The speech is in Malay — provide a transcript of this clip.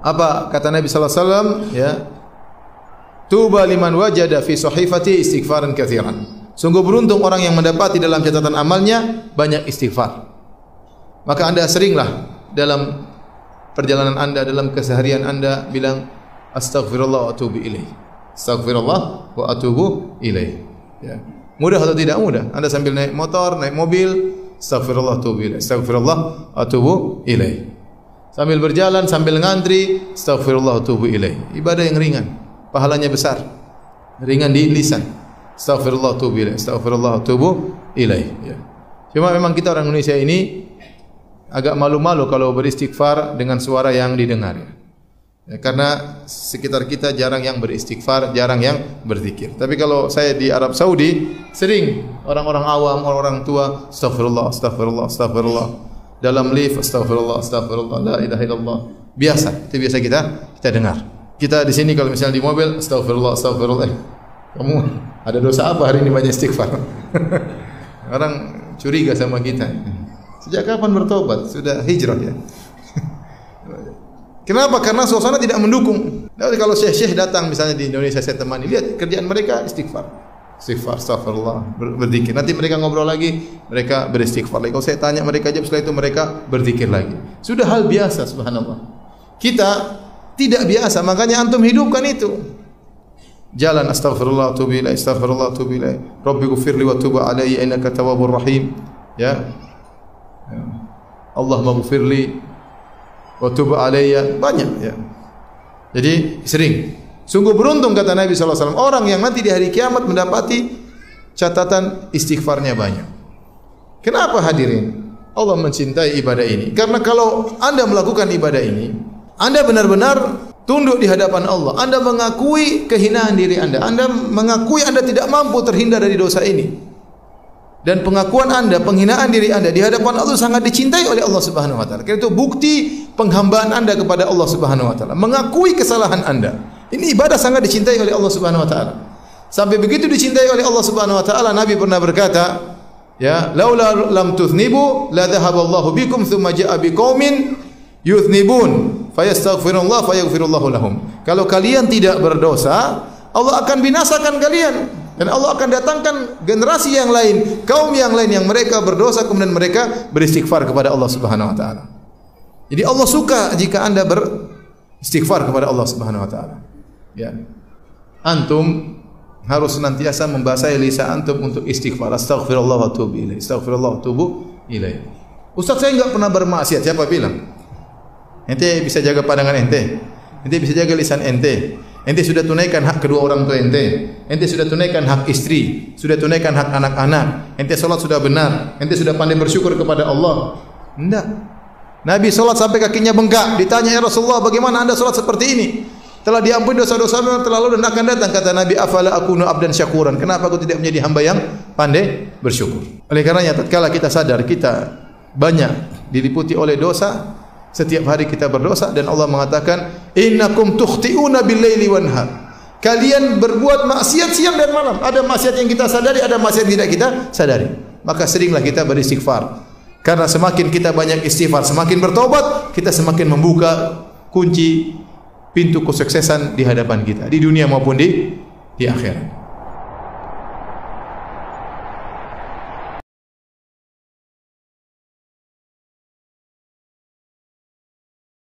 Apa kata Nabi sallallahu alaihi wasallam? Ya. Tuba liman wajada fi sahifati istighfaran katsiran. Sungguh beruntung orang yang mendapati dalam catatan amalnya banyak istighfar. Maka Anda seringlah dalam perjalanan Anda, dalam keseharian Anda bilang astaghfirullah wa atubu ilaih. Astaghfirullah wa atubu ilaih. Ya. Mudah atau tidak mudah? Anda sambil naik motor, naik mobil, astaghfirullah wa atubu ilaih. Astaghfirullah wa atubu ilaih. Sambil berjalan, sambil ngantri, astaghfirullah wa atubu ilaih. Ibadah yang ringan, pahalanya besar. Ringan di lisan. Astaghfirullah wa atubu ilaih. Astaghfirullah wa atubu ilaih. Ya. Cuma memang kita orang Indonesia ini agak malu-malu kalau beristighfar dengan suara yang didengar. Ya, karena sekitar kita jarang yang beristighfar, jarang yang berzikir. Tapi kalau saya di Arab Saudi, sering orang-orang awam, orang-orang tua, astaghfirullah, astaghfirullah, astaghfirullah. Dalam lift, astaghfirullah, astaghfirullah, la ilaha illallah. Biasa, itu biasa kita dengar. Kita di sini kalau misalnya di mobil, astaghfirullah, astaghfirullah. Kamu ada dosa apa hari ini banyak istighfar? Orang curiga sama kita. Sejak kapan bertobat? Sudah hijrah ya. Kenapa? Karena suasana tidak mendukung. Jadi kalau syekh-syekh datang misalnya di Indonesia saya temani, lihat kerjaan mereka istighfar. Istighfar, astaghfirullah, berzikir. Nanti mereka ngobrol lagi, mereka beristighfar lagi. Kalau saya tanya mereka jawab, setelah itu mereka berzikir lagi. Sudah hal biasa, subhanallah. Kita tidak biasa, makanya antum hidupkan itu. Jalan astaghfirullah wa atubu ilaih, astaghfirullah wa atubu ilaih. Rabbighfirli wa tub alayya innaka tawwabur rahim. Ya. Allahumma ghfirli wa tub alayya, banyak ya. Jadi sering. Sungguh beruntung kata Nabi sallallahu alaihi wasallam orang yang nanti di hari kiamat mendapati catatan istighfarnya banyak. Kenapa hadirin? Allah mencintai ibadah ini. Karena kalau Anda melakukan ibadah ini, Anda benar-benar tunduk di hadapan Allah. Anda mengakui kehinaan diri Anda. Anda mengakui Anda tidak mampu terhindar dari dosa ini. Dan pengakuan Anda, penghinaan diri Anda di hadapan Allah sangat dicintai oleh Allah Subhanahu wa taala. Karena itu bukti penghambaan Anda kepada Allah Subhanahu wa taala, mengakui kesalahan Anda. Ini ibadah sangat dicintai oleh Allah Subhanahu wa taala. Sampai begitu dicintai oleh Allah Subhanahu wa taala, Nabi pernah berkata, ya, laula lam tuthnibu la dhahaballahu bikum thumma jaa biqaumin yuthnibun fayastaghfirullah fayaghfirullahu lahum. Kalau kalian tidak berdosa, Allah akan binasakan kalian. Dan Allah akan datangkan generasi yang lain, kaum yang lain yang mereka berdosa kemudian mereka beristighfar kepada Allah Subhanahu wa taala. Jadi Allah suka jika Anda beristighfar kepada Allah Subhanahu wa taala. Ya. Antum harus senantiasa membasahi lisan antum untuk istighfar. Astaghfirullah wa atubu ilaih. Astaghfirullah wa atubu ilaih. Ustaz, saya enggak pernah bermaksiat. Siapa bilang? Ente bisa jaga pandangan ente. Ente bisa jaga lisan ente. Ente sudah tunaikan hak kedua orang tua ente. Ente sudah tunaikan hak istri, sudah tunaikan hak anak-anak. Ente salat sudah benar. Ente sudah pandai bersyukur kepada Allah. Enggak. Nabi salat sampai kakinya bengkak. Ditanya, ya Rasulullah, bagaimana Anda salat seperti ini? Telah diampuni dosa-dosa memang terlalu dan akan datang. Kata Nabi, afala akunu abdan syakuran. Kenapa aku tidak menjadi hamba yang pandai bersyukur? Oleh karenanya tatkala kita sadar kita banyak diliputi oleh dosa, setiap hari kita berdosa dan Allah mengatakan innakum tukhti'una bil-laili wan-nahar. Kalian berbuat maksiat siang dan malam. Ada maksiat yang kita sadari, ada maksiat yang tidak kita sadari. Maka seringlah kita beristighfar. Karena semakin kita banyak istighfar, semakin bertobat, kita semakin membuka kunci pintu kesuksesan di hadapan kita, di dunia maupun di akhirat.